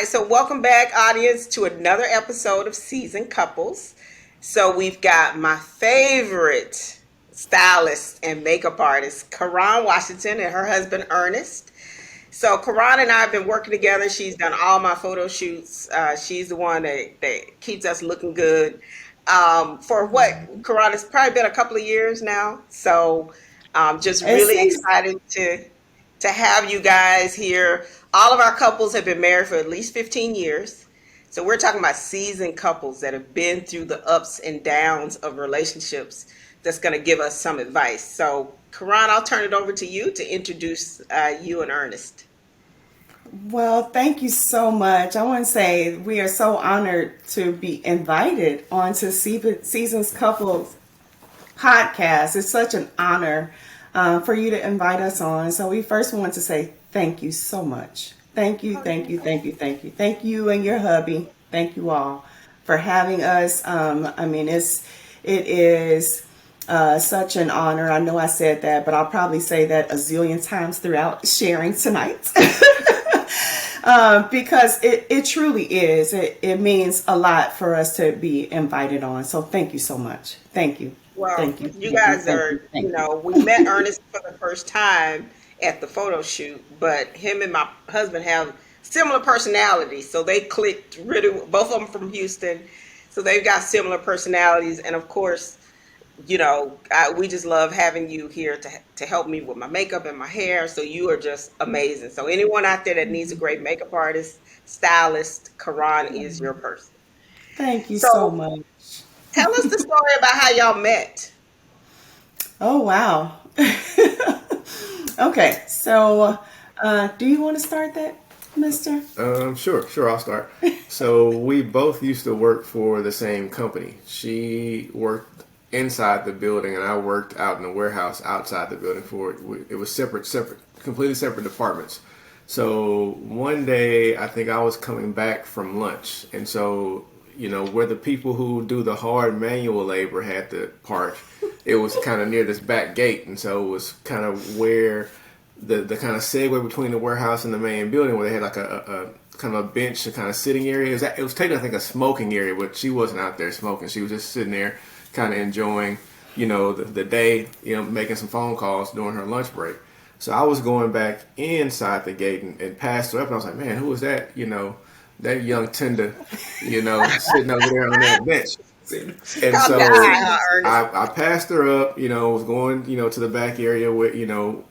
right, so welcome back, audience, to another episode of Seasoned Couples. So we've got my favorite stylist and makeup artist, Karon Washington, and her husband, Ernest. So Karan and I have been working together. She's done all my photo shoots. She's the one that keeps us looking good. For what, Karan, it's probably been a couple of years now. So just It really seems excited to have you guys here. All of our couples have been married for at least 15 years. So we're talking about seasoned couples that have been through the ups and downs of relationships that's going to give us some advice. So, Karan, I'll turn it over to you to introduce you and Ernest. well. Thank you so much. I want to say we are so honored to be invited onto Seasons Couples podcast. It's such an honor for you to invite us on. So we first want to say thank you so much. Thank you, Oh, thank you, thank you, thank you, thank you, and your hubby. Thank you all for having us. It is such an honor. I know I said that, but I'll probably say that a zillion times throughout sharing tonight. Because it truly is. It means a lot for us to be invited on. So thank you so much. Thank you. well, Thank you. you Thank you. guys Thank you. are, Thank you. we met Ernest for the first time at the photo shoot, but him and my husband have similar personalities. So they clicked really, both of them from Houston. So they've got similar personalities. And of course, we just love having you here to help me with my makeup and my hair. So you are just amazing. So anyone out there that needs a great makeup artist, stylist, Karan is your person. Thank you so So much. tell us the story about how y'all met. Oh, wow. Okay. So, do you want to start that, mister? Sure, I'll start. So we both used to work for the same company. She worked inside the building, and I worked out in the warehouse outside the building. It was separate, completely separate departments. So one day, I think I was coming back from lunch, and so where the people who do the hard manual labor had to park, it was kind of near this back gate, and so it was kind of where the kind of segue between the warehouse and the main building, where they had like a kind of a bench, a kind of sitting area. It was taking, I think, a smoking area, but she wasn't out there smoking. She was just sitting there, kind of enjoying, the day, making some phone calls during her lunch break. So I was going back inside the gate and passed her up, and I was like, man, who was that? That young tender, sitting over there on that bench. And Caught your so eye, huh, Ernest? I passed her up, was going, to the back area where,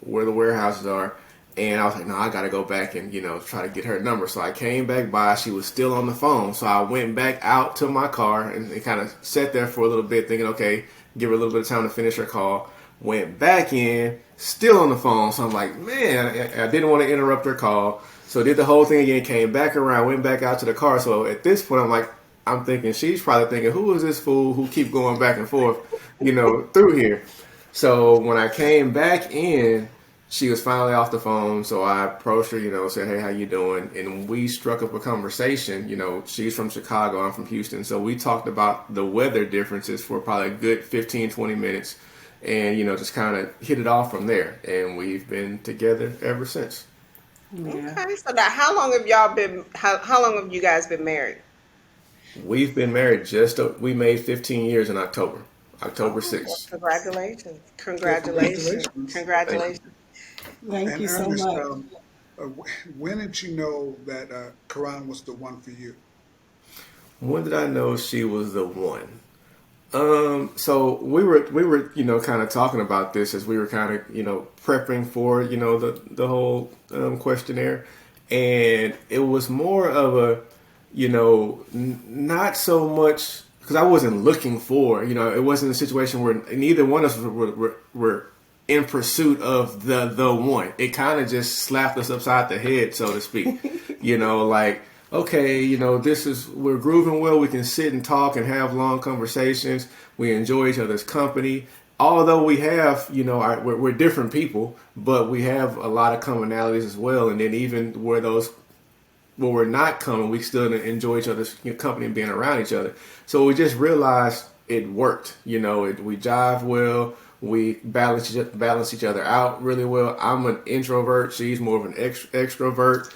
where the warehouses are. And I was like, no, I got to go back and, try to get her number. So I came back by. She was still on the phone. So I went back out to my car and kind of sat there for a little bit thinking, okay, give her a little bit of time to finish her call. Went back in, still on the phone. So I'm like, man, I didn't want to interrupt her call. So did the whole thing again, came back around, went back out to the car. So at this point, I'm thinking she's probably thinking, who is this fool who keep going back and forth, through here? So when I came back in, she was finally off the phone. So I approached her, said, hey, how you doing? And we struck up a conversation. She's from Chicago, I'm from Houston. So we talked about the weather differences for probably a good 15, 20 minutes. And, just kind of hit it off from there. And we've been together ever since. Yeah. Okay, so now how long have y'all been, how long have you guys been married? We've been married we made 15 years in October, October Oh, well, 6th. congratulations. Well, Congratulations. congratulations. Thank you. Congratulations. Thank And you so Ernest, much. when did you know that Quran was the one for you? When did I know she was the one? So we were, kind of talking about this as we were kind of, prepping for, the whole questionnaire, and it was more of a, not so much because I wasn't looking for, it wasn't a situation where neither one of us were in pursuit of the one. It kind of just slapped us upside the head, so to speak. Like, okay, we're grooving well. We can sit and talk and have long conversations. We enjoy each other's company. Although we have, we're different people, but we have a lot of commonalities as well. And then even where we're not common, we still enjoy each other's company and being around each other. So we just realized it worked. We jive well. We balance each other out really well. I'm an introvert. She's more of an extrovert.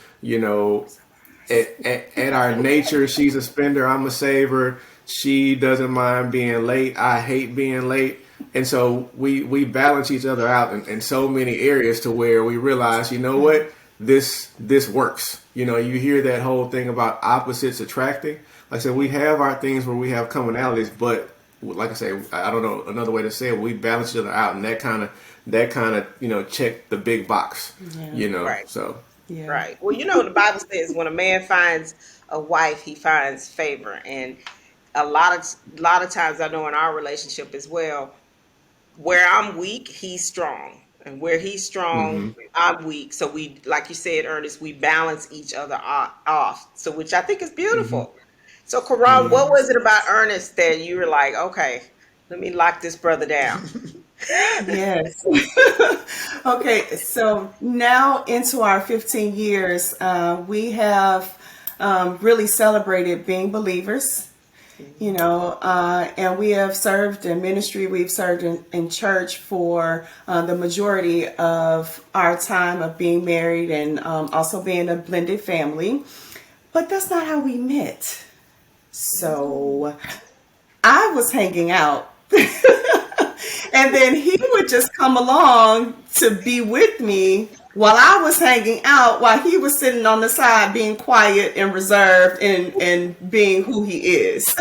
At our nature, she's a spender. I'm a saver. She doesn't mind being late. I hate being late. And so we balance each other out in so many areas to where we realize, you know what, this works. You know, you hear that whole thing about opposites attracting. Like I said, we have our things where we have commonalities, but like I say, I don't know another way to say it. We balance each other out, and that kind of check the big box. Yeah. Right. So Yeah. Right. Well, the Bible says when a man finds a wife, he finds favor, and a lot of times I know in our relationship as well, where I'm weak, he's strong, and where he's strong, hmm I'm weak. So we, like you said, Ernest, we balance each other off. So which I think is hmm beautiful. So, Karan, hmm what was Yes. it about Ernest that you were like, okay, let me lock this brother down? Yes. Okay, so now into our 15 years, we have really celebrated being believers, and we have served in ministry, we've served in church for the majority of our time of being married and also being a blended family. But that's not how we met. So I was hanging out. And then he would just come along to be with me while I was hanging out, while he was sitting on the side being quiet and reserved and being who he is.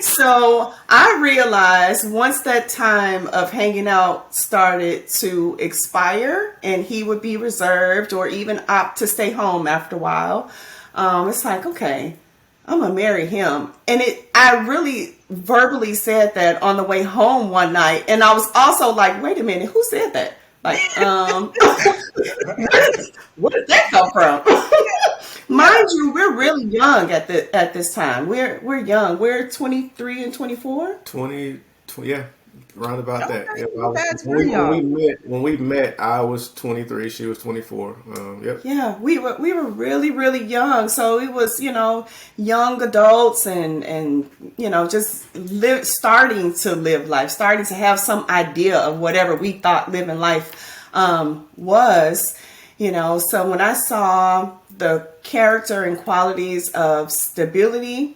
So I realized once that time of hanging out started to expire and he would be reserved or even opt to stay home after a while, it's like, okay, I'm gonna marry him. And I really verbally said that on the way home one night. And I was also like, wait a minute, who said that? Like, where did that come from? Yeah. Mind you, we're really young at this time. We're young. We're 23 and 24. 20, yeah, around about that. Okay. Yep, You guys when were we when we young. met, I was 23. She was 24. Yep. Yeah, we were really really young, so it was young adults and just starting to live life, starting to have some idea of whatever we thought living life was. So when I saw the character and qualities of stability,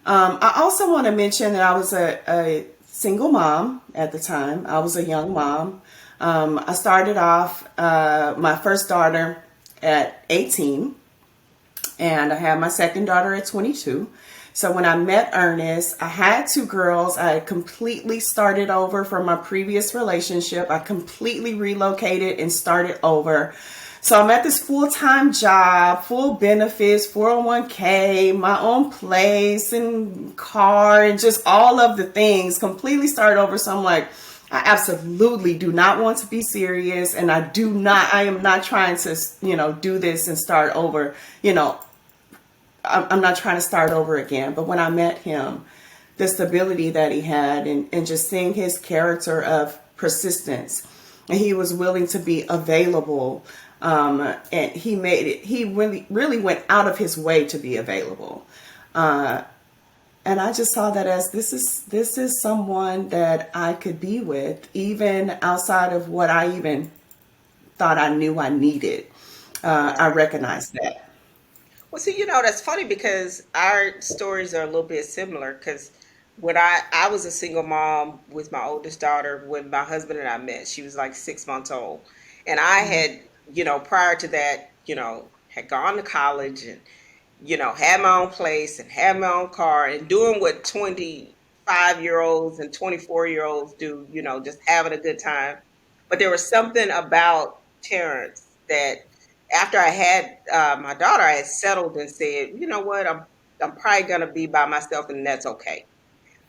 I also want to mention that I was a single mom at the time. I was a young mom. I started off my first daughter at 18, and I had my second daughter at 22. So when I met Ernest, I had two girls. I had completely started over from my previous relationship. I completely relocated and started over. So I'm at this full-time job, full benefits, 401k, my own place and car and just all of the things, completely start over. So I'm like, I absolutely do not want to be serious, and I am not trying to, do this and start over. I'm not trying to start over again. But when I met him, the stability that he had and just seeing his character of persistence, and he was willing to be available. And he really, really went out of his way to be available. And I just saw that as this is someone that I could be with, even outside of what I even thought I knew I needed. I Right. recognized that. Well, see, that's funny because our stories are a little bit similar. Because when I was a single mom with my oldest daughter when my husband and I met, she was like 6 months old, and I had, prior to that, had gone to college and had my own place and had my own car and doing what 25-year-olds and 24-year-olds do, just having a good time. But there was something about Terrence that after I had my daughter, I had settled and said, you know what, I'm probably gonna be by myself, and that's okay.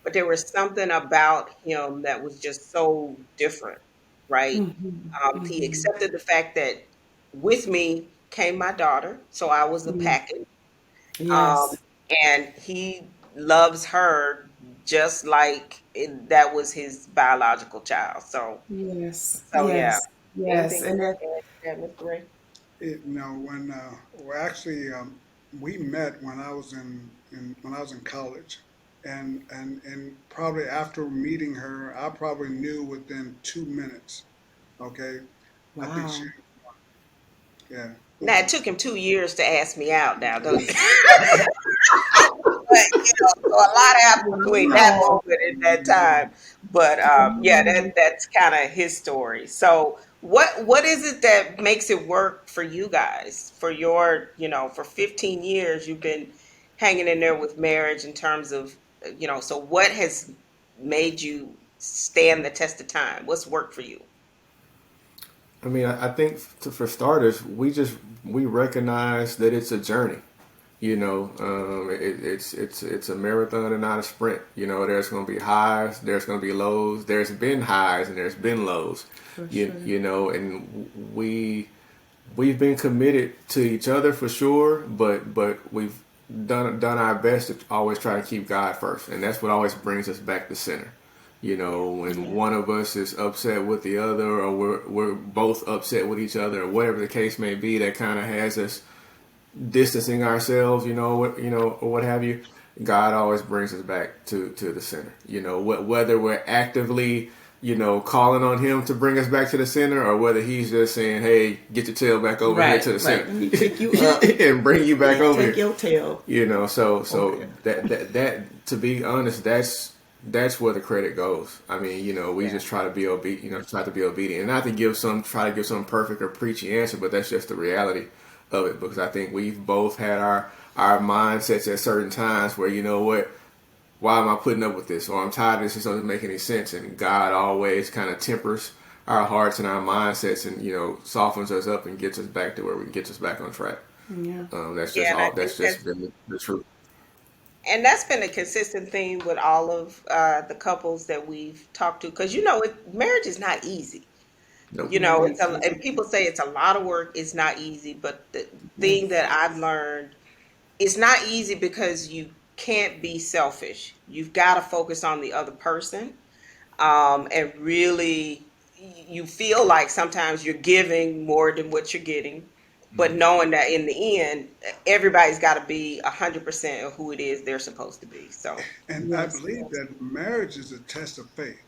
But there was something about him that was just so different, right? Hmm. He Hmm. accepted the fact that with me came my daughter, so I was the package. Um, Yes. and he loves her just like that was his biological child. So, Yes. yeah. Yes. Yes. Anything And that. to add to that, Mr. Ray? When well, actually, we met when I was in college, and probably after meeting her, I probably knew within 2 minutes. Okay, I think she, Wow. yeah. Now it took him 2 years to ask me out. Now, but so a lot happened between that Wow. moment and that time. But yeah, Wow. that's kind of his story. So what is it that makes it work for you guys? For your, for 15 years you've been hanging in there with marriage in terms of, so what has made you stand the test of time? What's worked for you? I mean, I think for starters, we recognize that it's a journey. It's a marathon and not a sprint. There's going to be highs, there's going to be lows. There's been highs and there's been lows. For sure. And we've been committed to each other for sure, but we've done our best to always try to keep God first, and that's what always brings us back to center. When one of us is upset with the other, or we're both upset with each other, or whatever the case may be, that kind of has us distancing ourselves, or what have you. God always brings us back to the center. Whether we're actively, calling on Him to bring us back to the center, or whether He's just saying, "Hey, get your tail back over here to the center," Let me pick you up and bring you back over take here. your tail. So Okay. that to be honest, that's where the credit goes. I mean, we just try to be obedient, and not to try to give some perfect or preachy answer, but that's just the reality of it. Because I think we've both had our mindsets at certain times where, what, why am I putting up with this? Or I'm tired of this. It doesn't make any sense. And God always kind of tempers our hearts and our mindsets, and softens us up and gets us back to gets us back on track. Yeah. That's just Yeah, and I all. think That's just been the truth. and that's been a consistent theme with all of the couples that we've talked to, because marriage is not easy. Nope. It's and people say it's a lot of work. It's not easy, but the thing Yes. that I've learned, it's not easy because you can't be selfish. You've got to focus on the other person, and really, you feel like sometimes you're giving more than what you're getting, but knowing that in the end, everybody's got to be 100% of who it is they're supposed to be. So, And I Yes. believe that marriage is a test of faith.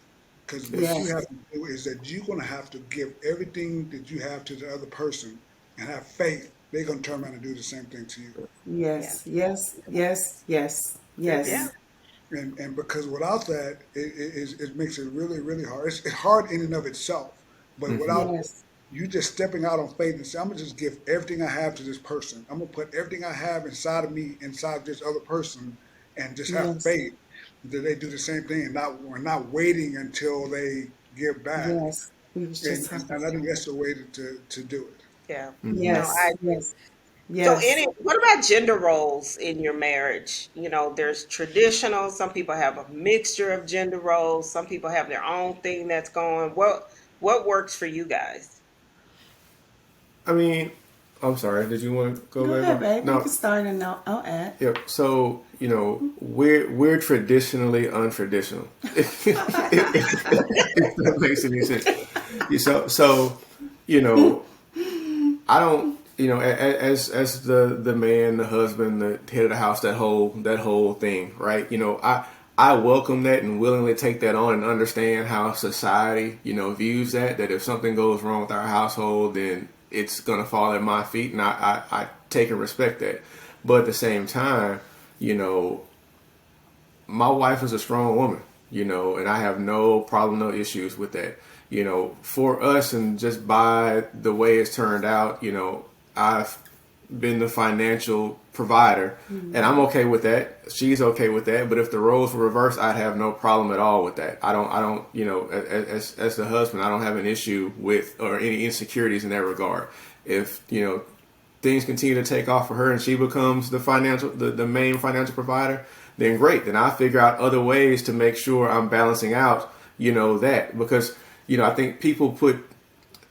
Because what you Yes. have to do is that you're going to have to give everything that you have to the other person and have faith. They're going to turn around and do the same thing to you. yeah, Yes. Yes. Yes. Yes. yeah, Yes. And because without that, it makes it really, really hard. It's hard in and of itself. But without Yes. you just stepping out on faith and say, I'm going to just give everything I have to this person. I'm going to put everything I have inside of me, inside this other person, and just have Yes. faith that they do the same thing, and we're not waiting until they give back. Yes. We was just talking And I think about. that's the way to do it. yeah. No, Yes. I agree. Yes. So, Yes. what about gender roles in your marriage? There's traditional. Some people have a mixture of gender roles. Some people have their own thing that's going. What works for you guys? I mean, I'm sorry. Did you want to go, Go ahead, baby? babe. You No. can start and I'll add. Yep. So we're traditionally untraditional. If that makes any sense. So I don't. As the man, the husband, the head of the house, that whole thing, right? I welcome that and willingly take that on and understand how society, views that. That if something goes wrong with our household, then it's gonna fall at my feet, and I take and respect that. But at the same time, you know, my wife is a strong woman, and I have no problem, no issues with that. For us, and just by the way it's turned out, I've been the financial provider, and I'm okay with that. She's okay with that. But if the roles were reversed, I'd have no problem at all with that. I don't, as the husband, I don't have an issue with or any insecurities in that regard. If things continue to take off for her and she becomes the main financial provider, then great. Then I figure out other ways to make sure I'm balancing out, that, because I think people put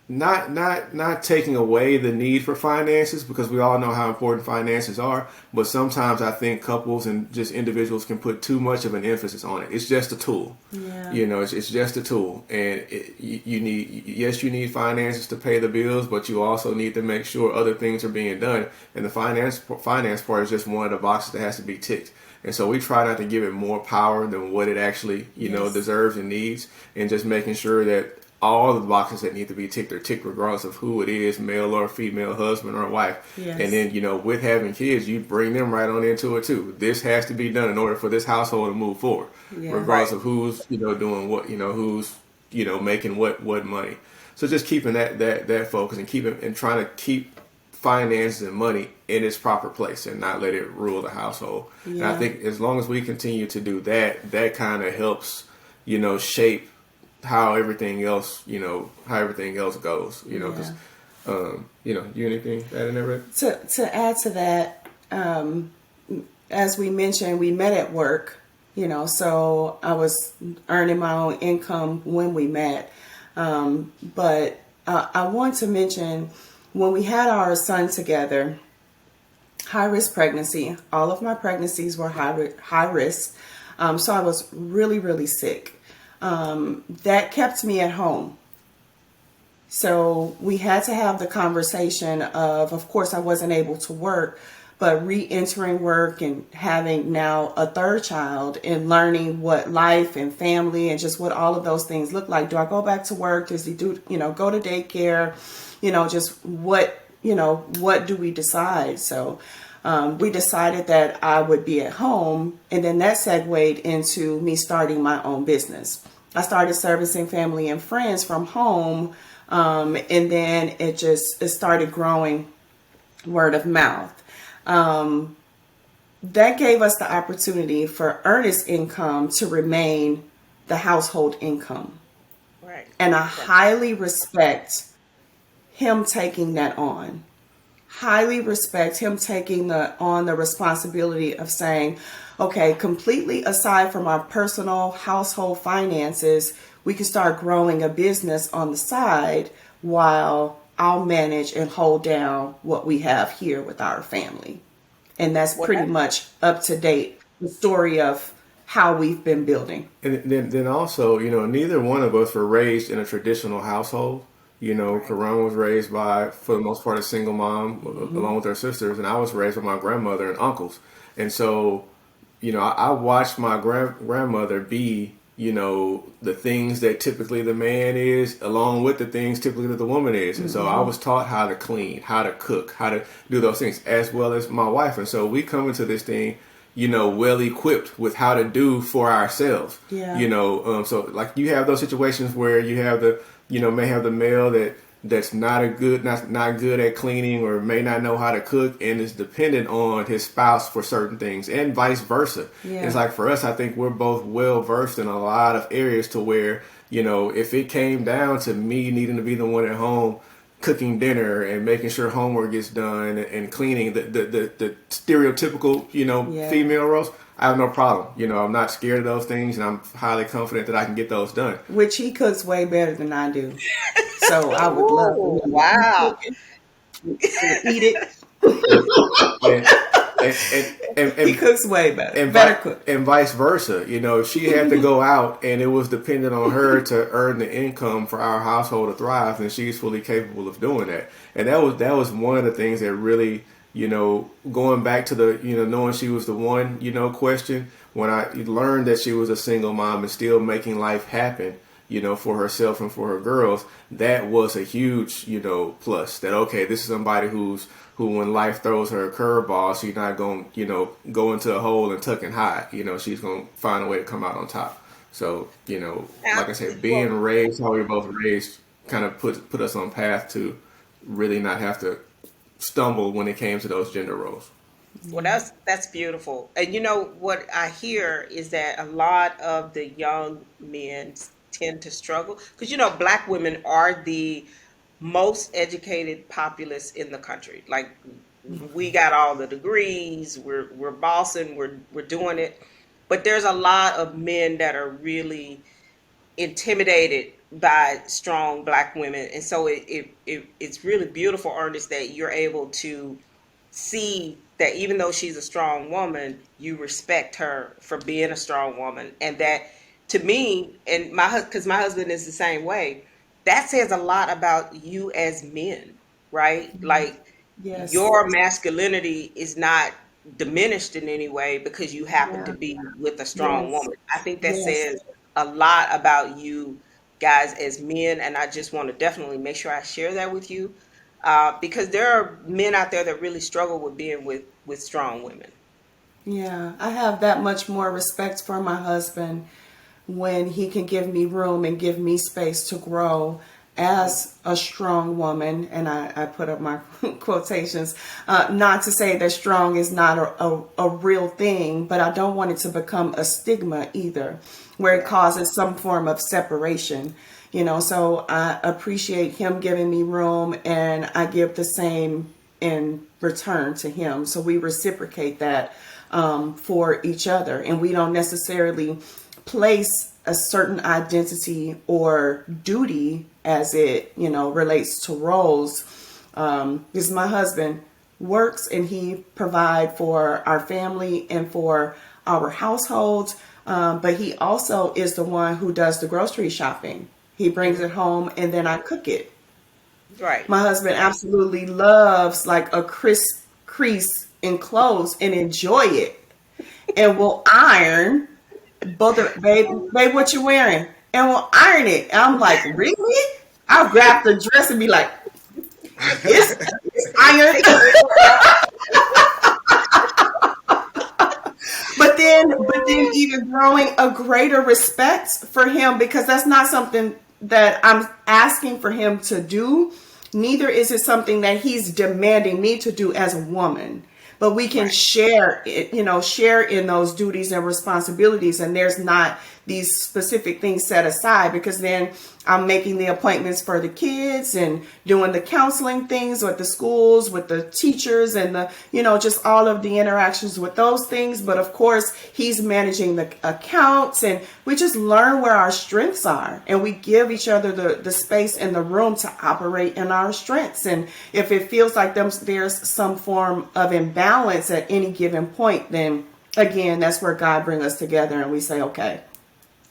not taking away the need for finances, because we all know how important finances are, but sometimes I think couples and just individuals can put too much of an emphasis on it. It's just a tool. Yeah. It's just a tool, and you need finances to pay the bills, but you also need to make sure other things are being done, and the finance part is just one of the boxes that has to be ticked. And so we try not to give it more power than what it actually Yes. deserves and needs, and just making sure that all the boxes that need to be ticked are ticked, regardless of who it is, male or female, husband or wife. And Yes. then, with having kids, you bring them right on into it too. This has to be done in order for this household to move forward, Yeah. regardless Right. of who's, doing what, who's, making what money. So just keeping that focus and keeping and trying to keep finances and money in its proper place and not let it rule the household. And I Yeah. think as long as we continue to do that, that kind of helps, shape how everything else, goes, because, Yeah. you anything that in there? To add to that, as we mentioned, we met at work, so I was earning my own income when we met. But I want to mention when we had our son together, high risk pregnancy, all of my pregnancies were high risk. So I was really, really sick. That kept me at home. So we had to have the conversation of course, I wasn't able to work, but re-entering work and having now a third child and learning what life and family and just what all of those things look like. Do I go back to work? Does he do, go to daycare? Just what do we decide? So we decided that I would be at home, and then that segued into me starting my own business. I started servicing family and friends from home, and then it started growing word of mouth. That gave us the opportunity for Ernest's income to remain the household income. Right. And I Right. highly respect him taking that on. Highly respect him taking the responsibility of saying, okay, completely aside from our personal household finances, we can start growing a business on the side while I'll manage and hold down what we have here with our family. And that's Well, pretty that, much up to date, the story of how we've been building. And then also, neither one of us were raised in a traditional household. right. Karan was raised by, for the most part, a single mom Hmm. along with her sisters, and I was raised by my grandmother and uncles. And so, I watched my grandmother be, the things that typically the man is, along with the things typically that the woman is. And so I Hmm. was taught how to clean, how to cook, how to do those things, as well as my wife. And so we come into this thing, well equipped with how to do for ourselves. Yeah. So like you have those situations where you have may have the male that's not good at cleaning or may not know how to cook and is dependent on his spouse for certain things and vice versa. It's Yeah. like for us, I think we're both well versed in a lot of areas to where, if it came down to me needing to be the one at home cooking dinner and making sure homework gets done and cleaning the stereotypical, Yeah. female roles, I have no problem. I'm not scared of those things and I'm highly confident that I can get those done. Which he cooks way better than I do. So I would love for Ooh, him to be wow. cooking and eat it. And and He and cooks way better. and, Better vi- cook. and vice versa. If she had to go out and it was dependent on her to earn the income for our household to thrive, then she's fully capable of doing that. And that was one of the things that really, going back to the, knowing she was the one, question, when I learned that she was a single mom and still making life happen, for herself and for her girls, that was a huge, plus. That okay, this is somebody who when life throws her a curveball, she's not going, go into a hole and tuck and hide. She's going to find a way to come out on top. So, like I said, being Well, raised how we were both raised kind of put us on path to really not have to stumble when it came to those gender roles. well, Yeah. that's beautiful. And what I hear is that a lot of the young men tend to struggle because black women are the most educated populace in the country. Like we got all the degrees, we're bossing, we're doing it. But there's a lot of men that are really intimidated by strong black women, and so it's really beautiful, Ernest, that you're able to see that even though she's a strong woman, you respect her for being a strong woman, and that to me and because my husband is the same way, that says a lot about you as men, right? Like Yes. your masculinity is not diminished in any way because you happen to Yeah. be with a strong Yes. woman. I think that Yes. says a lot about you guys, as men, and I just want to definitely make sure I share that with you, because there are men out there that really struggle with being with strong women. Yeah, I have that much more respect for my husband when he can give me room and give me space to grow as a strong woman. And I put up my quotations, not to say that strong is not a real thing, but I don't want it to become a stigma either, where it causes some form of separation. So I appreciate him giving me room, and I give the same in return to him. So we reciprocate that for each other, and we don't necessarily place a certain identity or duty as it relates to roles. Because my husband works and he provide for our family and for our household, but he also is the one who does the grocery shopping. He brings it home and then I cook it. Right. My husband absolutely loves like a crisp crease in clothes and enjoy it, and will iron both of babe, what you wearing? And we'll iron it. And I'm like, really? I'll grab the dress and be like, it's ironed. but then even growing a greater respect for him, because that's not something that I'm asking for him to do. Neither is it something that he's demanding me to do as a woman. But we can share it, share in those duties and responsibilities. And there's not these specific things set aside, because then I'm making the appointments for the kids and doing the counseling things with the schools, with the teachers, and just all of the interactions with those things. But of course, he's managing the accounts, and we just learn where our strengths are, and we give each other the space and the room to operate in our strengths. And if it feels like there's some form of imbalance at any given point, then again, that's where God brings us together and we say, okay,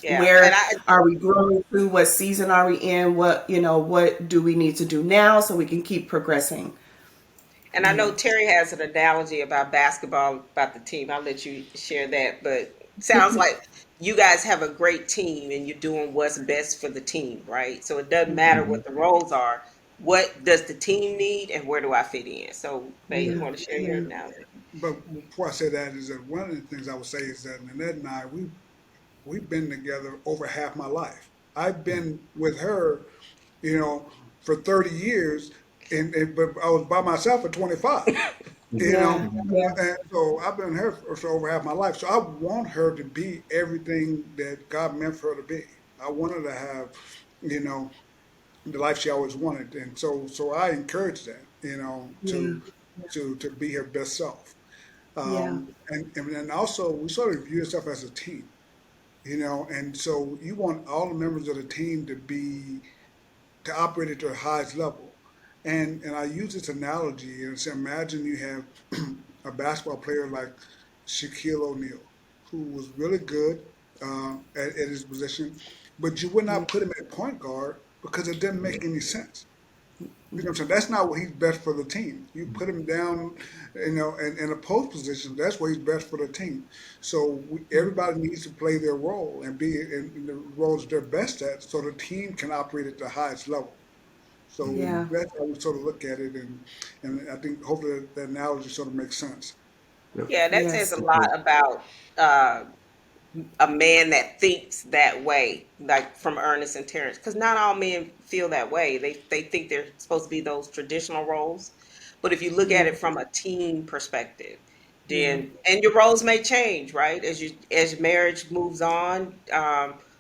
where are we growing to? What season are we in? What do we need to do now so we can keep progressing? And I know Terry has an analogy about basketball, about the team. I'll let you share that. But it sounds like you guys have a great team and you're doing what's best for the team, right? So it doesn't matter what the roles are. What does the team need and where do I fit in? So, Faye, you want to share your analogy? But before I say that, is that one of the things I would say is that Nanette and I, we've been together over half my life. I've been with her, for 30 years, but I was by myself for 25. Yeah, yeah, And so I've been here for over half my life. So I want her to be everything that God meant for her to be. I want her to have, you know, the life she always wanted, and so I encourage that, yeah, to be her best self. yeah, And also we sort of view ourselves as a team, and so you want all the members of the team to operate at their highest level. And I use this analogy and say, imagine you have a basketball player like Shaquille O'Neal, who was really good at his position, but you would not put him at point guard because it didn't make any sense. You know what I'm saying? That's not what he's best for the team. You put him down, in a post position. That's where he's best for the team. So everybody needs to play their role and be in the roles they're best at, so the team can operate at the highest level. So yeah. that's how we sort of look at it, and I think hopefully that analogy sort of makes sense. Yep. Yeah, that says Yes. a lot about uh, a man that thinks that way, like from Ernest and Terrence, because not all men feel that way. They think they're supposed to be those traditional roles, but if you look at Yeah. it from a team perspective, Yeah. then and your roles may change, right? As marriage moves on,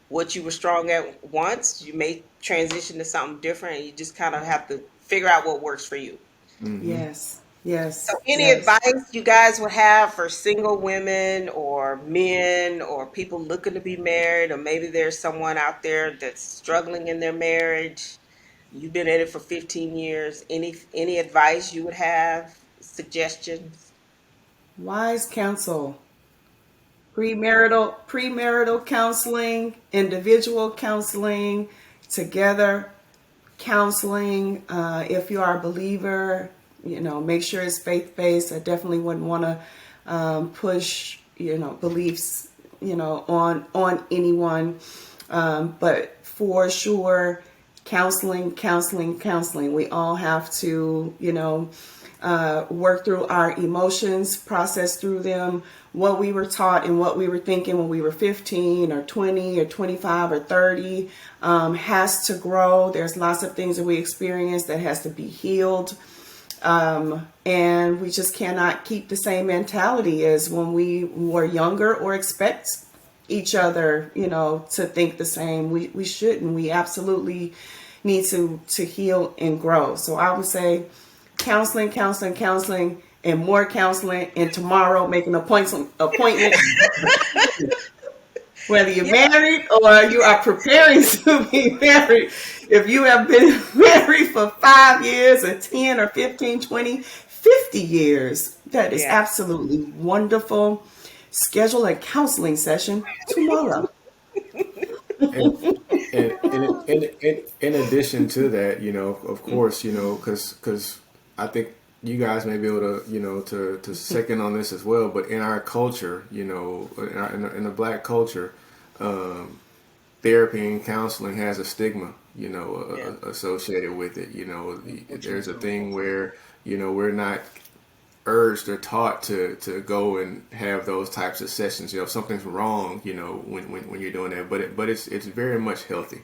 what you were strong at once, you may transition to something different. And you just kind of have to figure out what works for you. Mm-hmm. Yes. So, Yes. any Yes. advice you guys would have for single women or men or people looking to be married, or maybe there's someone out there that's struggling in their marriage? You've been in it for 15 years. Any advice you would have? Suggestions? Wise counsel. Premarital counseling, individual counseling, together counseling. If you are a believer, make sure it's faith based. I definitely wouldn't want to push, beliefs, on anyone. But for sure, counseling, counseling, counseling. We all have to, work through our emotions, process through them, what we were taught and what we were thinking when we were 15 or 20 or 25 or 30 has to grow. There's lots of things that we experience that has to be healed. And we just cannot keep the same mentality as when we were younger or expect each other, to think the same. We shouldn't. We absolutely need to heal and grow. So I would say counseling, counseling, counseling, and more counseling. And tomorrow, make an appointment, whether you're married or you are preparing to be married. If you have been married for 5 years or 10 or 15, 20, 50 years, that is absolutely wonderful. Schedule a counseling session tomorrow. And in addition to that, of course, because I think you guys may be able to, to second on this as well. But in our culture, in the Black culture, therapy and counseling has a stigma, associated with it. There's a thing where, we're not urged or taught to go and have those types of sessions. If something's wrong, when you're doing that, but it's very much healthy,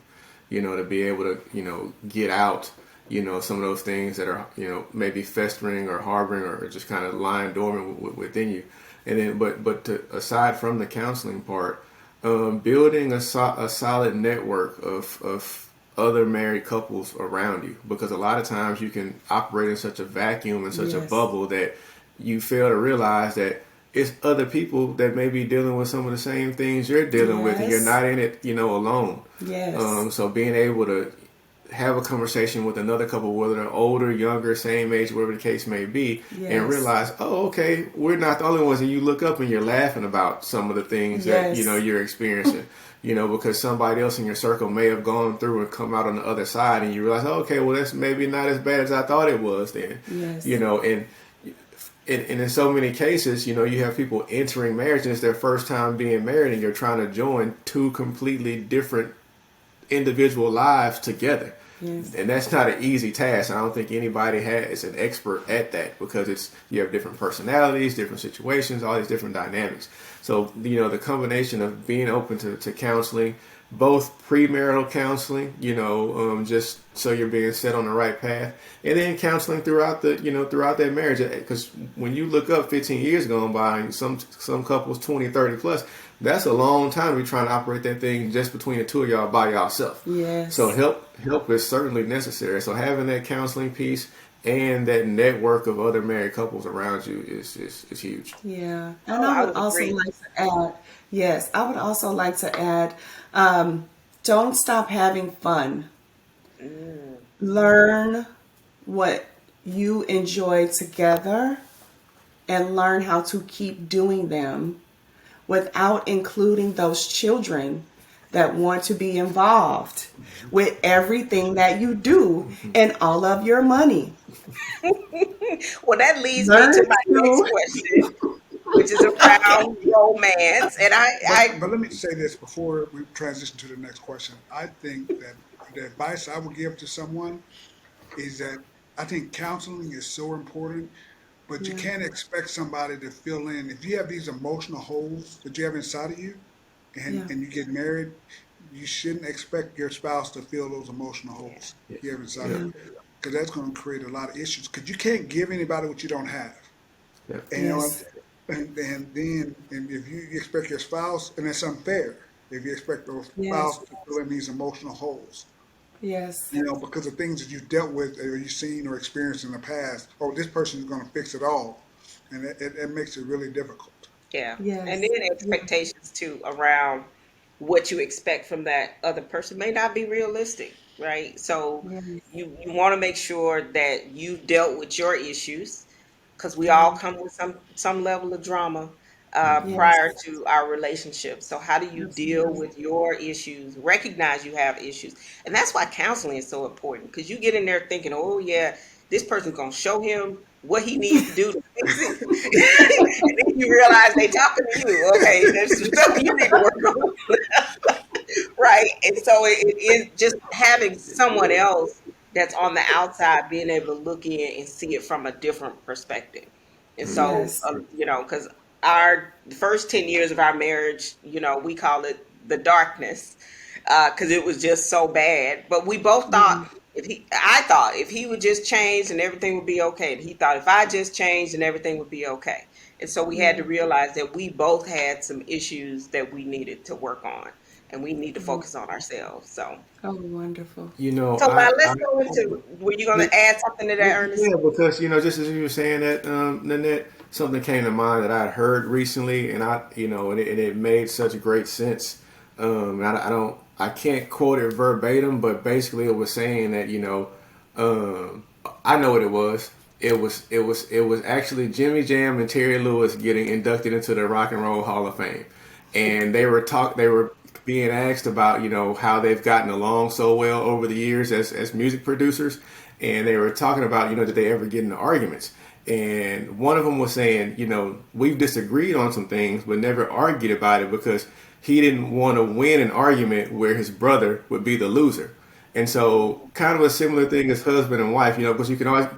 to be able to, get out, some of those things that are, maybe festering or harboring or just kind of lying dormant within you. And then, aside from the counseling part, building a solid network of other married couples around you, because a lot of times you can operate in such a vacuum and such a bubble that you fail to realize that it's other people that may be dealing with some of the same things you're dealing with, and you're not in it, alone. So being able to have a conversation with another couple, whether they're older, younger, same age, whatever the case may be, and realize, oh, okay, we're not the only ones. And you look up and you're laughing about some of the things that, you're experiencing, because somebody else in your circle may have gone through and come out on the other side, and you realize, oh, okay, well, that's maybe not as bad as I thought it was then, and in so many cases, you have people entering marriage and it's their first time being married, and you're trying to join two completely different individual lives together. And that's not an easy task. I don't think anybody is an expert at that, because you have different personalities, different situations, all these different dynamics. So, the combination of being open to counseling, both premarital counseling, just so you're being set on the right path, and then counseling throughout that marriage. Because when you look up 15 years going by, and some couples 20, 30 plus, that's a long time to be trying to operate that thing just between the two of y'all by yourself. So help is certainly necessary. So having that counseling piece and that network of other married couples around you is huge. Yeah. And I would also like to add, don't stop having fun. Learn what you enjoy together and learn how to keep doing them without including those children that want to be involved with everything that you do and all of your money. Well, that leads me to my next question, which is around romance. And but let me say this before we transition to the next question. I think that the advice I would give to someone is that I think counseling is so important, but you can't expect somebody to fill in. If you have these emotional holes that you have inside of you, and you get married, you shouldn't expect your spouse to fill those emotional holes you have inside of you, because that's going to create a lot of issues. Because you can't give anybody what you don't have. And then if you expect your spouse, and it's unfair if you expect your spouse to fill in these emotional holes. Because of things that you've dealt with or you've seen or experienced in the past. Oh, this person is going to fix it all, and it makes it really difficult. And then expectations too around what you expect from that other person may not be realistic, right? So you want to make sure that you've dealt with your issues, because we all come with some level of drama prior to our relationship. So how do you deal with your issues? Recognize you have issues, and that's why counseling is so important, because you get in there thinking, oh yeah, this person's gonna show him what he needs to do to fix it, and then you realize they talking to you. Okay, there's some stuff you need to work on. Right. And so it is just having someone else that's on the outside being able to look in and see it from a different perspective. And so, Yes. because our the first 10 years of our marriage, we call it the darkness, because it was just so bad. But we both thought Mhm. I thought if he would just change and everything would be okay. And he thought if I just changed and everything would be okay. And so we had to Yeah. realize that we both had some issues that we needed to work on and we need to Mhm. focus on ourselves. So, Oh, wonderful. You know, so now I let's go into. Were you going to add something to that, Ernest? yeah, because just as you were saying that, Nanette, something came to mind that I heard recently, and it made such great sense. I can't quote it verbatim, but basically it was saying that I know what it was. It was actually Jimmy Jam and Terry Lewis getting inducted into the Rock and Roll Hall of Fame, and they were being asked about how they've gotten along so well over the years as music producers, and they were talking about did they ever get into arguments. And one of them was saying, we've disagreed on some things, but never argued about it because he didn't want to win an argument where his brother would be the loser. And so, kind of a similar thing as husband and wife, because you can always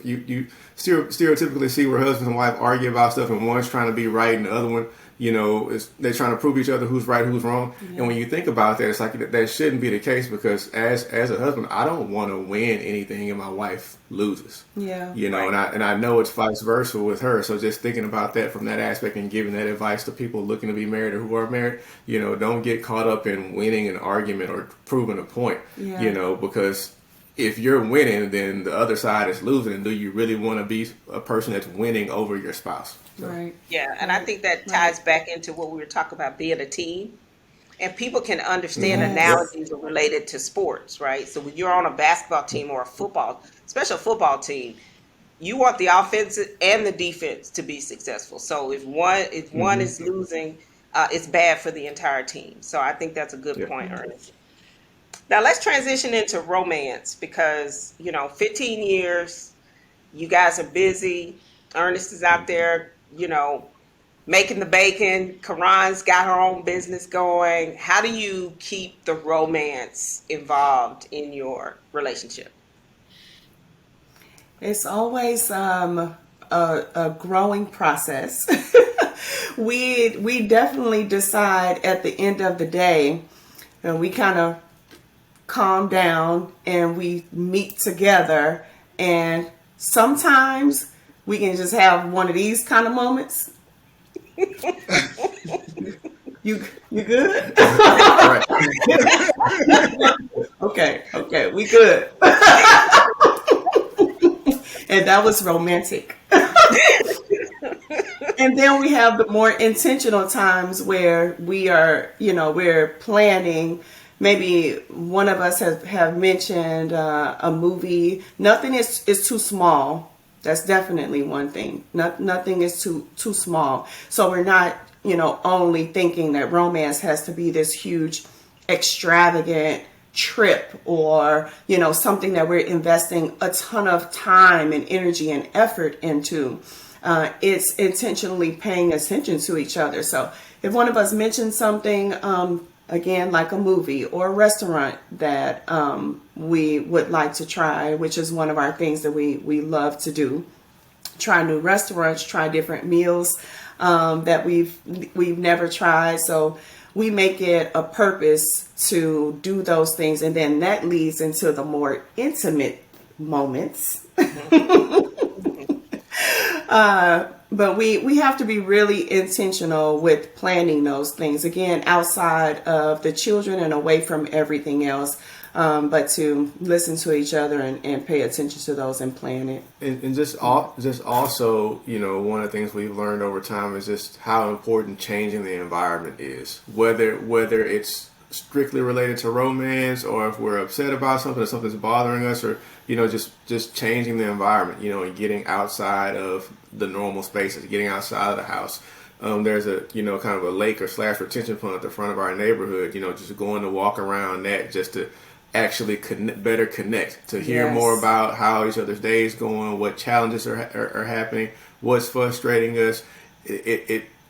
you stereotypically see where husband and wife argue about stuff, and one's trying to be right, and the other one, they're trying to prove each other who's right, who's wrong. Yeah. And when you think about that, it's like that shouldn't be the case because as a husband, I don't want to win anything, and my wife loses. Yeah. Right. And I know it's vice versa with her. So just thinking about that from that aspect and giving that advice to people looking to be married or who are married, don't get caught up in winning an argument or proving a point, Yeah. because if you're winning, then the other side is losing. And do you really want to be a person that's winning over your spouse? So, Right. Yeah, and I Right. think that Right. ties back into what we were talking about being a team. And people can understand Yes. analogies related to sports, right? So when you're on a basketball team or a football, special football team, you want the offense and the defense to be successful. So if one hmm is losing, it's bad for the entire team. So I think that's a good yeah. point, Ernest. Now let's transition into romance because 15 years, you guys are busy. Ernest is out there, making the bacon. Karan's got her own business going. How do you keep the romance involved in your relationship? It's always a growing process. We definitely decide at the end of the day, and we kind of calm down and we meet together, and sometimes we can just have one of these kind of moments. You good? Right. Okay, we good. And that was romantic. And then we have the more intentional times where we're planning. Maybe one of us have mentioned a movie. Nothing is too small. That's definitely one thing. Nothing is too small. So we're not, only thinking that romance has to be this huge, extravagant trip or, something that we're investing a ton of time and energy and effort into. It's intentionally paying attention to each other. So if one of us mentions something, again, like a movie or a restaurant that we would like to try, which is one of our things that we love to do, try new restaurants, try different meals that we've never tried. So we make it a purpose to do those things, and then that leads into the more intimate moments. But we have to be really intentional with planning those things, again, outside of the children and away from everything else, but to listen to each other and pay attention to those and plan it. And just also, one of the things we've learned over time is just how important changing the environment is. Whether it's strictly related to romance, or if we're upset about something or something's bothering us, or just changing the environment, and getting outside of the normal spaces, getting outside of the house. There's a kind of a lake or slash retention pond at the front of our neighborhood. Just going to walk around that just to actually better connect, to hear Yes. more about how each other's days going, what challenges are happening, what's frustrating us.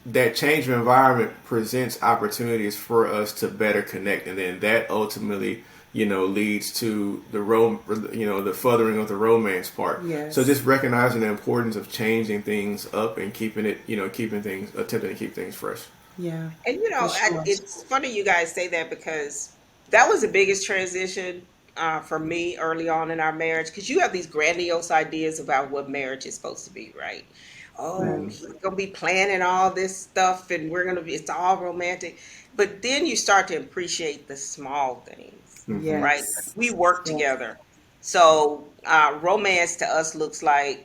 that change of environment presents opportunities for us to better connect, and then that ultimately, leads to the furthering of the romance part. Yes. So just recognizing the importance of changing things up and attempting to keep things fresh. Yeah, And for sure. it's funny you guys say that because that was the biggest transition for me early on in our marriage. Because you have these grandiose ideas about what marriage is supposed to be, right? Oh, Right. he's gonna be planning all this stuff, and it's all romantic. But then you start to appreciate the small things, Hmm. right? Yes. We work Yes. together, so romance to us looks like,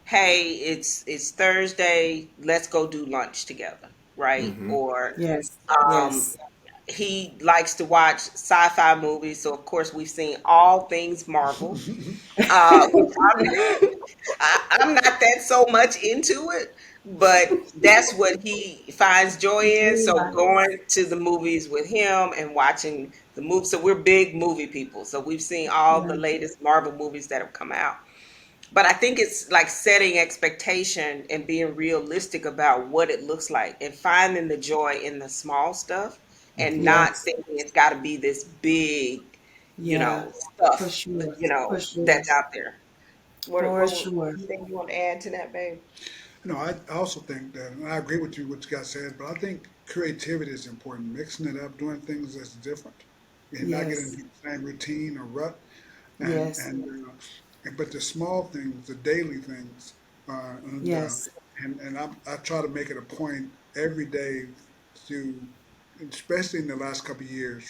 hey, it's Thursday, let's go do lunch together, right? Hmm. Or Yes. um, Yes. he likes to watch sci-fi movies, so of course we've seen all things Marvel. Which I'm not that so much into it, but that's what he finds joy in. So Yes. going to the movies with him and watching the movie. So we're big movie people. So we've seen all the Yeah. latest Marvel movies that have come out. But I think it's like setting expectation and being realistic about what it looks like and finding the joy in the small stuff and Hmm. not Yes. thinking it's got to be this big, Yeah. For stuff, sure. For sure. that's out there. For What sure. anything you want to add to that, babe? I also think that, and I agree with you what you guys said, but I think creativity is important. Mixing it up, doing things that's different, and not getting Yes. into the same routine or rut. And Yes. but the small things, the daily things, Yes. and I try to make it a point every day to, especially in the last couple of years,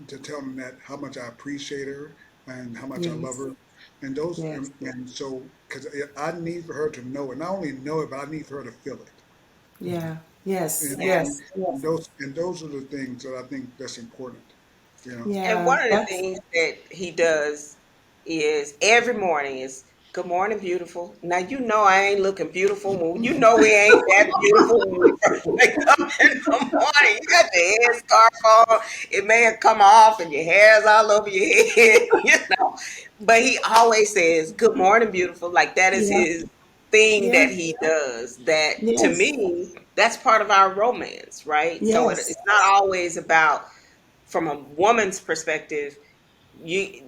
to tell them that how much I appreciate her and how much I love Yes. her, and those Yes. and so because I need for her to know it, not only know it, but I need for her to feel it. Yeah. Yes. And, Yes. and, and Yes. those are the things that I think that's important. You know. And Yeah. one of the That's things that he does is every morning is good morning, beautiful. Now you know I ain't looking beautiful we ain't that beautiful when we first wake up in the morning. You got the headscarf on. It may have come off and your hair's all over your head, But he always says, good morning, beautiful. Like that is yeah. his thing Yeah. that he does. That to Yes. me, that's part of our romance, right? So Yes. it's not always about from a woman's perspective,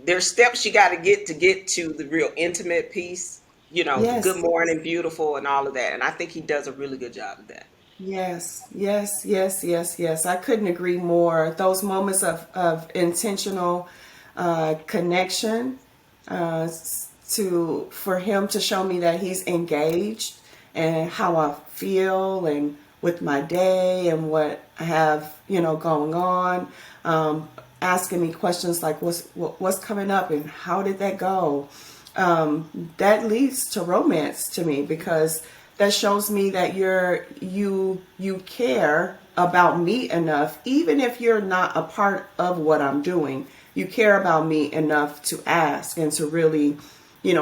there's steps you got to get to the real intimate piece, the good Yes. morning, beautiful, and all of that. And I think he does a really good job of that. Yes, yes, yes, yes, yes. I couldn't agree more. Those moments of intentional connection for him to show me that he's engaged and how I feel and with my day and what I have, going on. Asking me questions like what's coming up and how did that go? That leads to romance to me because that shows me that you care about me enough, even if you're not a part of what I'm doing. You care about me enough to ask and to really,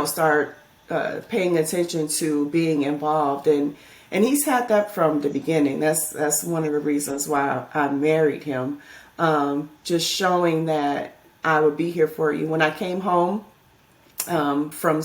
start paying attention to being involved. And he's had that from the beginning. That's one of the reasons why I married him. Just showing that I would be here for you when I came home from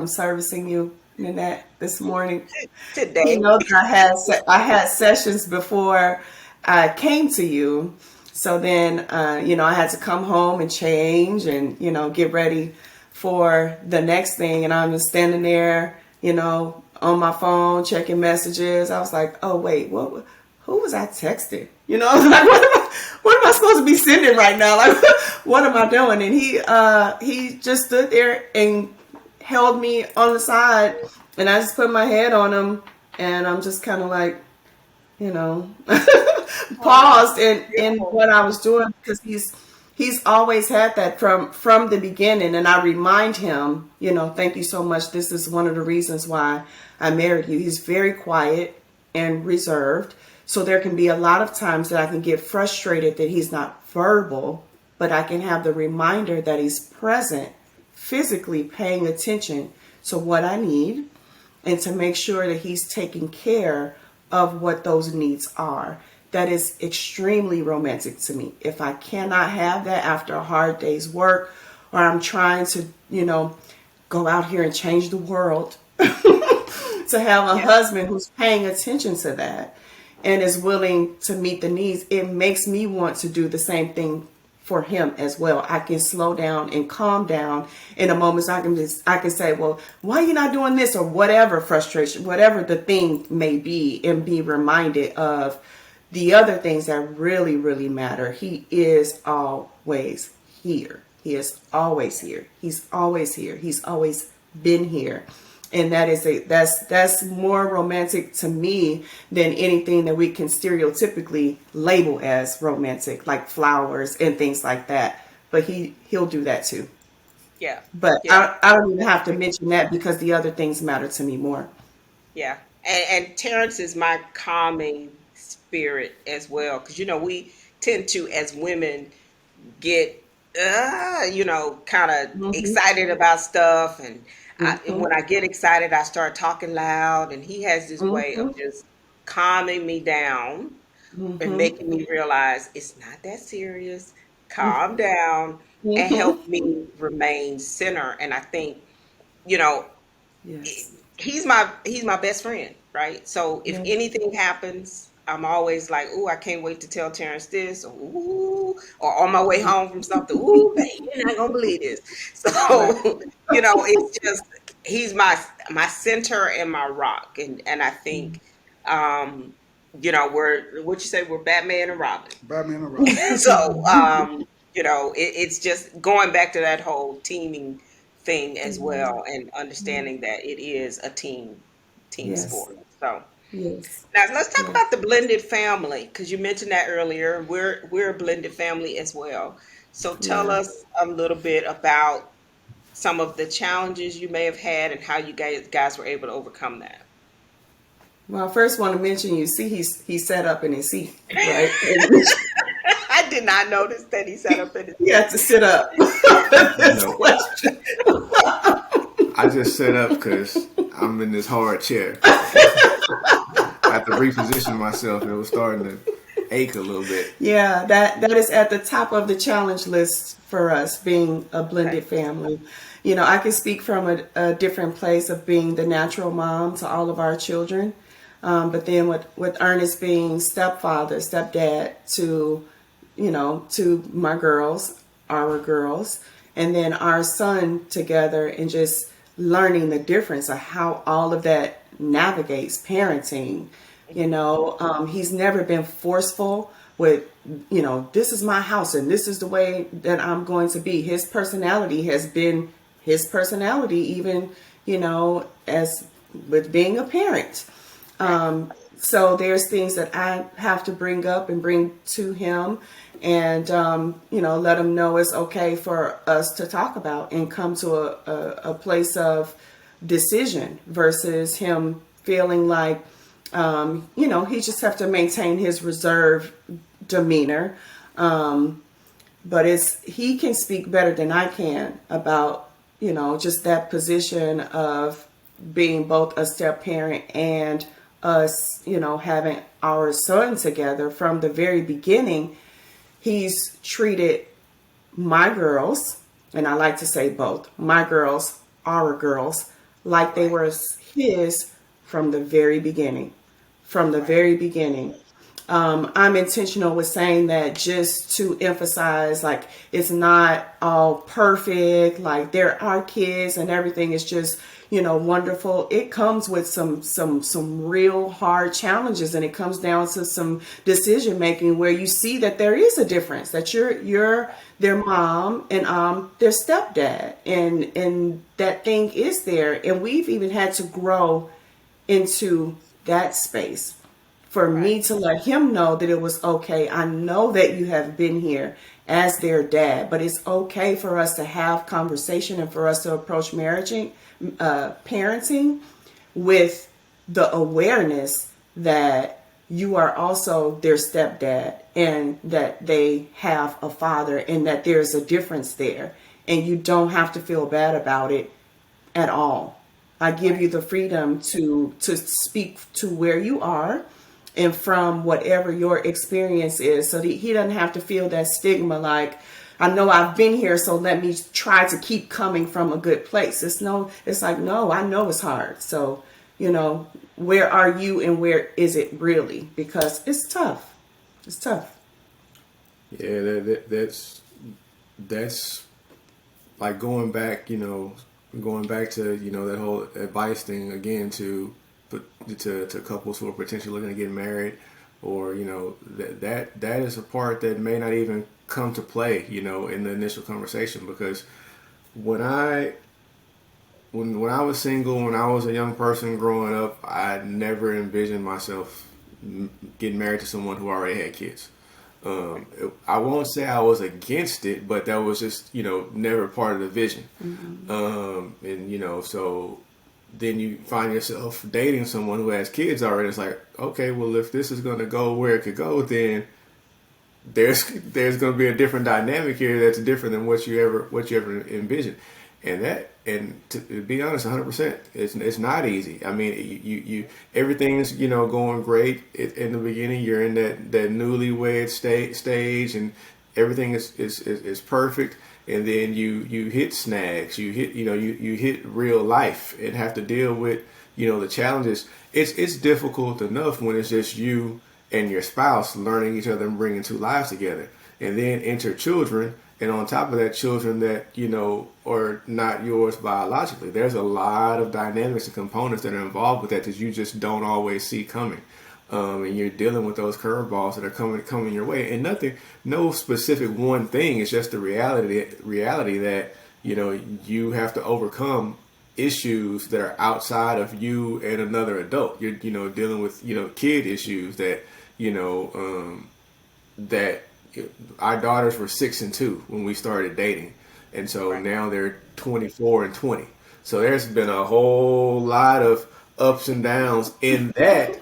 servicing you, Nanette, this morning. He Today, knows I had sessions before I came to you. So then, I had to come home and change and, get ready for the next thing. And I'm just standing there, on my phone, checking messages. I was like, oh, wait, who was I texting? I was like, what am I supposed to be sending right now? Like, what am I doing? And he just stood there and held me on the side, and I just put my head on him, and I'm just kind of like, you know, oh, paused in beautiful. what I was doing because he's always had that from the beginning, and I remind him, thank you so much. This is one of the reasons why I married you. He's very quiet and reserved, so there can be a lot of times that I can get frustrated that he's not verbal, but I can have the reminder that he's present, physically paying attention to what I need and to make sure that he's taking care of what those needs are. That is extremely romantic to me. If I cannot have that after a hard day's work, or I'm trying to, go out here and change the world, to have a Yeah. husband who's paying attention to that and is willing to meet the needs, it makes me want to do the same thing for him as well. I can slow down and calm down in a moment. So I can say, well, why are you not doing this, or whatever frustration, whatever the thing may be, and be reminded of the other things that really, really matter. He is always here. He is always here. He's always here. He's always been here. And that's more romantic to me than anything that we can stereotypically label as romantic, like flowers and things like that. But he'll do that too. Yeah. But Yeah. I don't even have to mention that because the other things matter to me more. Yeah. And Terrence is my calming spirit as well. Because, we tend to, as women, get, kind of Hmm. excited about stuff. And Hmm. when I get excited, I start talking loud. And he has this way Hmm. of just calming me down and Hmm. making me realize it's not that serious. Calm down and help Hmm. me remain center. And I think, you know, Yes. he's my best friend, right? So if Yes. anything happens, I'm always like, "Ooh, I can't wait to tell Terrence this," or "Ooh," or on my way home from something, "Ooh, babe, you're not gonna believe this." Right. So, it's just he's my center and my rock, and I think, um, we're what you say, we're Batman and Robin. Batman and Robin. So, it's just going back to that whole teaming thing as well, and understanding that it is a team Yes. sport. So Yes. now let's talk Yes. about the blended family, because you mentioned that earlier. We're a blended family as well. So tell Yeah. us a little bit about some of the challenges you may have had and how you guys were able to overcome that. Well, I first want to mention, you see, he's set up in his seat, right? I did not notice that he sat up in his He seat. had to sit up for this No, question. I just set up because I'm in this hard chair. I have to reposition myself, and it was starting to ache a little bit. Yeah, that is at the top of the challenge list for us, being a Okay. blended family. I can speak from a different place of being the natural mom to all of our children. But then with Ernest being stepfather, stepdad to my girls, our girls, and then our son together, and just learning the difference of how all of that navigates parenting. He's never been forceful with, this is my house and this is the way that I'm going to be. His personality has been his personality, even, as with being a parent. Right. So there's things that I have to bring up and bring to him, and let him know it's okay for us to talk about and come to a place of decision, versus him feeling like he just have to maintain his reserved demeanor. But he can speak better than I can about just that position of being both a step parent and us, having our son together from the very beginning. He's treated my girls, and I like to say both my girls, our girls, like they Right. were his from the very beginning. From the Right. very beginning. I'm intentional with saying that just to emphasize, like, it's not all perfect. Like, there are kids and everything is just, wonderful. It comes with some real hard challenges, and it comes down to some decision making where you see that there is a difference, that you're their mom and their stepdad, and that thing is there. And we've even had to grow into that space for Right. me to let him know that it was okay. I know that you have been here as their dad, but it's okay for us to have conversation and for us to approach parenting with the awareness that you are also their stepdad, and that they have a father, and that there's a difference there, and you don't have to feel bad about it at all. I give Right. you the freedom to speak to where you are and from whatever your experience is, so that he doesn't have to feel that stigma, like, I know I've been here, so let me try to keep coming from a good place. It's like, no, I know it's hard. So you know, where are you and where is it really? Because it's tough. It's tough. Yeah, that's like going back, going back to that whole advice thing again to couples who are potentially looking to get married, or that is a part that may not even come to play, in the initial conversation, because when I when I was single, when I was a young person growing up, I never envisioned myself getting married to someone who already had kids. I won't say I was against it, but that was just never part of the vision. And so then you find yourself dating someone who has kids already. It's like, okay, well, if this is going to go where it could go, then there's going to be a different dynamic here that's different than what you ever envisioned. And to be honest, 100%, it's not easy. I mean, you everything's going great in the beginning. You're in that newlywed stage, and everything is perfect. And then you hit snags. You hit real life and have to deal with the challenges. It's difficult enough when it's just you and your spouse learning each other and bringing two lives together, and then enter children, and on top of that, children that are not yours biologically. There's a lot of dynamics and components that are involved with that you just don't always see coming, and you're dealing with those curveballs that are coming your way, and no specific one thing. It's just the reality that you have to overcome issues that are outside of you and another adult. You're dealing with kid issues that our daughters were 6 and 2 when we started dating, and so Right. now they're 24 and 20. So there's been a whole lot of ups and downs in that,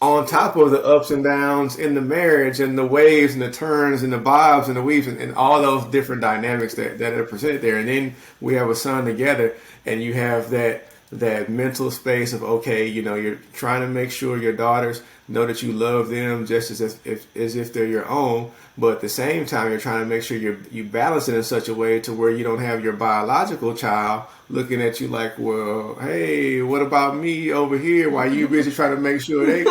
on top of the ups and downs in the marriage, and the waves and the turns and the bobs and the weaves, and all those different dynamics that are presented there. And then we have a son together, and you have that mental space of, okay, you're trying to make sure your daughters know that you love them just as if they're your own, but at the same time you're trying to make sure you balance it in such a way to where you don't have your biological child looking at you like, well, hey, what about me over here while you busy trying to make sure they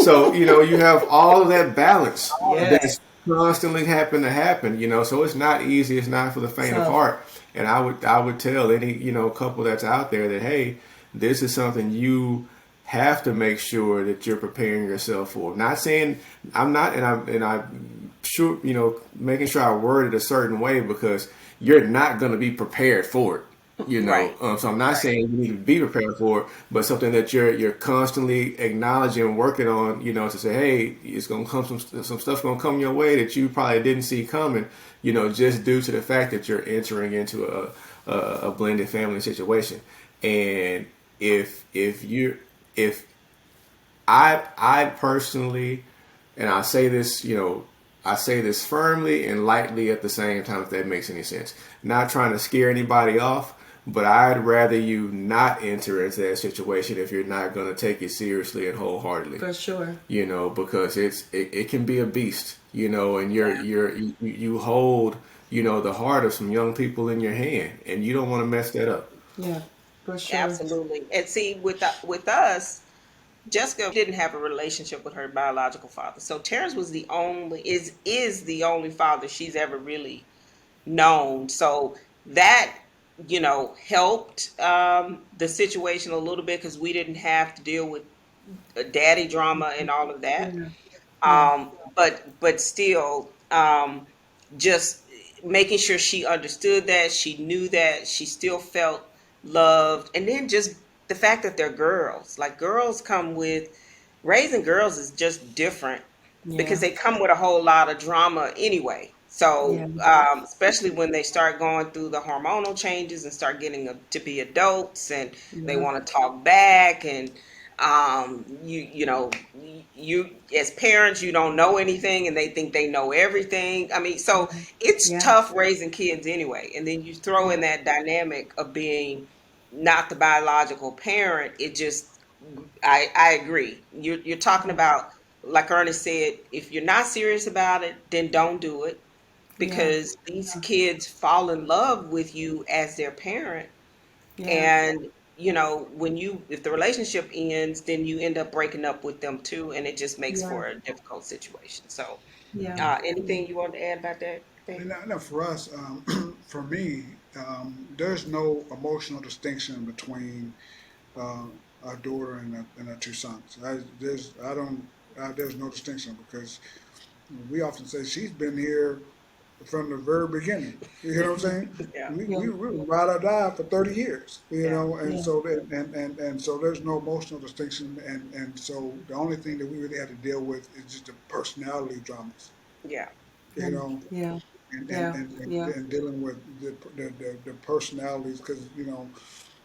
so you have all of that balance Yes. that's constantly happen, so it's not easy. It's not for the faint of Tough. heart. And I would tell any couple that's out there that, hey, this is something you have to make sure that you're preparing yourself for. Not saying I'm not, I'm sure making sure I word it a certain way, because you're not going to be prepared for it. Right. So I'm not Right. saying you need to be prepared for it, but something that you're constantly acknowledging, working on, to say, hey, it's gonna come some stuff gonna come your way that you probably didn't see coming, just due to the fact that you're entering into a blended family situation. And if I personally, and I say this firmly and lightly at the same time, if that makes any sense. Not trying to scare anybody off, but I'd rather you not enter into that situation if you're not going to take it seriously and wholeheartedly. For sure. Because it can be a beast, and you hold the heart of some young people in your hand, and you don't want to mess that up. Yeah. For sure. Absolutely. And see, with us, Jessica didn't have a relationship with her biological father. So Terrence was the only is the only father she's ever really known. So that helped the situation a little bit, because we didn't have to deal with daddy drama and all of that. Yeah. Yeah. But still, just making sure she understood that, she knew that, she still felt loved, and then just the fact that they're girls. Like, girls come with raising girls is just different, because Yeah. they come with a whole lot of drama anyway. Yeah. So, especially when they start going through the hormonal changes and start getting to be adults, and they Yeah. want to talk back, and you as parents, you don't know anything, and they think they know everything. I mean, so it's Yeah. tough raising kids anyway, and then you throw in that dynamic of being not the biological parent. It just, I agree. You're talking about, like Ernest said, if you're not serious about it, then don't do it, Yeah. because these kids fall in love with you as their parent, Yeah. and if the relationship ends, then you end up breaking up with them too, and it just makes Yeah. for a difficult situation. So, Yeah. Yeah. anything you want to add about that thing? And now for us, for me, there's no emotional distinction between uh, our daughter and our two sons. There's no distinction because we often say she's been here from the very beginning. You know what I'm saying? Yeah, Yeah. We were ride or die for 30 years. You yeah, know, and Yeah. so and so there's no emotional distinction, and so the only thing that we really had to deal with is just the personality dramas. yeah, You know, Yeah. Yeah. Yeah. and dealing with the personalities because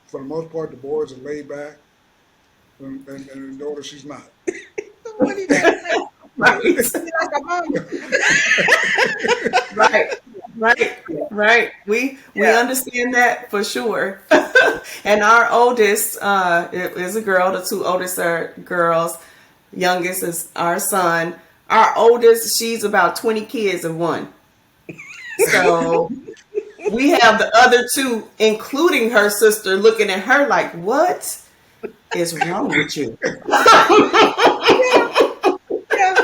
for the most part the boys are laid back and the daughter she's not. what he trying to say? Right. He like a mama. Right. Right. Right. We Yeah. understand that for sure. And our oldest is a girl. The two oldest are girls. Youngest is our son. Our oldest, she's about 20 kids in one. So we have the other two, including her sister, looking at her like, what is wrong with you? Yeah, yeah.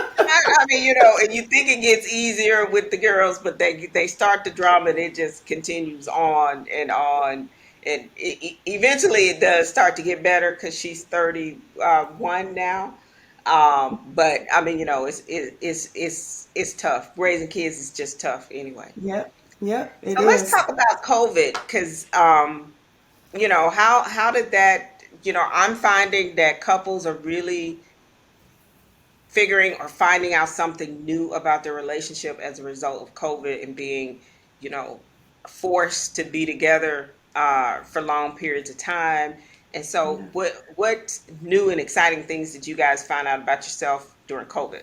I mean, and you think it gets easier with the girls, but they start the drama and it just continues on and on. And eventually it does start to get better because she's 31 now. But I mean, it's tough. Raising kids is just tough anyway. Yep. Yep. It So let's is. talk about COVID because how did that? I'm finding that couples are really figuring or finding out something new about their relationship as a result of COVID and being, you know, forced to be together for long periods of time. And so, Yeah. what new and exciting things did you guys find out about yourself during COVID?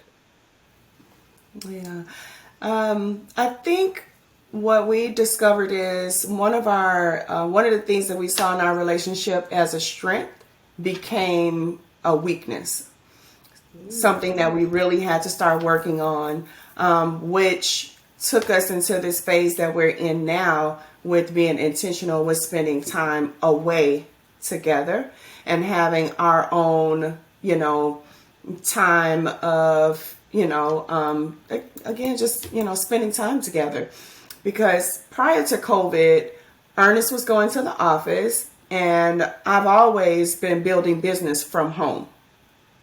Yeah. I think what we discovered is one of the things that we saw in our relationship as a strength became a weakness, something that we really had to start working on, which took us into this phase that we're in now with being intentional with spending time away together and having our own, time of, again, just, spending time together. Because prior to COVID, Ernest was going to the office, and I've always been building business from home.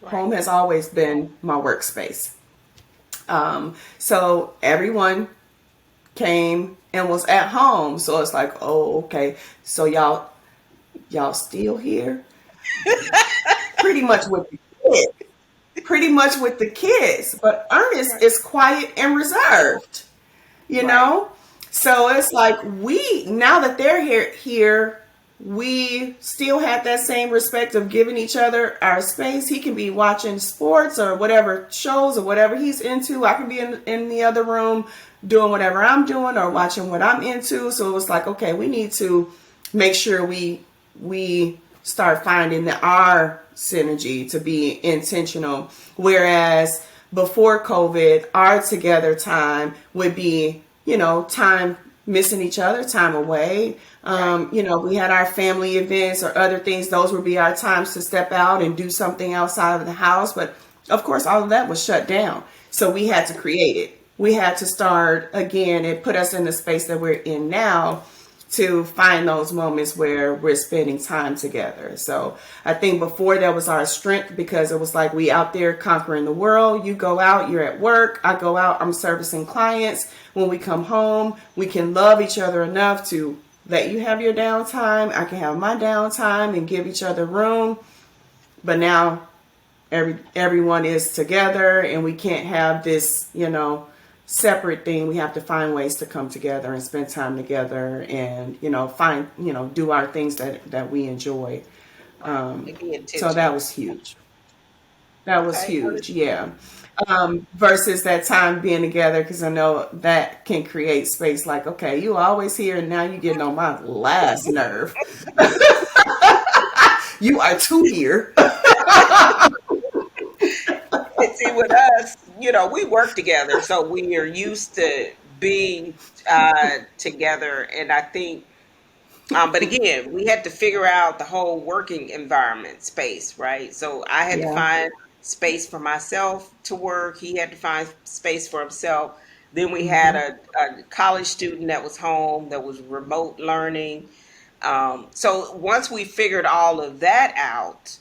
Right. Home has always been my workspace. So everyone came and was at home. So it's like, oh, okay. So y'all still here? Pretty much with the kids. Pretty much with the kids. But Ernest Right. is quiet and reserved, you Right. know? So it's like now that they're here, we still have that same respect of giving each other our space. He can be watching sports or whatever shows or whatever he's into. I can be in the other room doing whatever I'm doing or watching what I'm into. So it was like, okay, we need to make sure we start finding our synergy to be intentional. Whereas before COVID, our together time would be, time missing each other, time away. Right. We had our family events or other things. Those would be our times to step out and do something outside of the house. But of course, all of that was shut down. So we had to create it. We had to start again. It put us in the space that we're in now to find those moments where we're spending time together. So I think before that was our strength because it was like we out there conquering the world. You go out, you're at work. I go out, I'm servicing clients. When we come home, we can love each other enough to let you have your downtime. I can have my downtime and give each other room. But now everyone is together and we can't have this, separate thing. We have to find ways to come together and spend time together and, do our things that we enjoy. Right. And be So that intentional. was huge. That was Okay. huge. Yeah. Versus that time being together because I know that can create space like, okay, you always here and now you getting on my last nerve. You are too here. And see, with us, we work together, so we are used to being together. And I think But again, we had to figure out the whole working environment space, right? So I had to Yeah. find space for myself to work. He had to find space for himself. Then we had Hmm. a college student that was home, that was remote learning. So once we figured all of that out,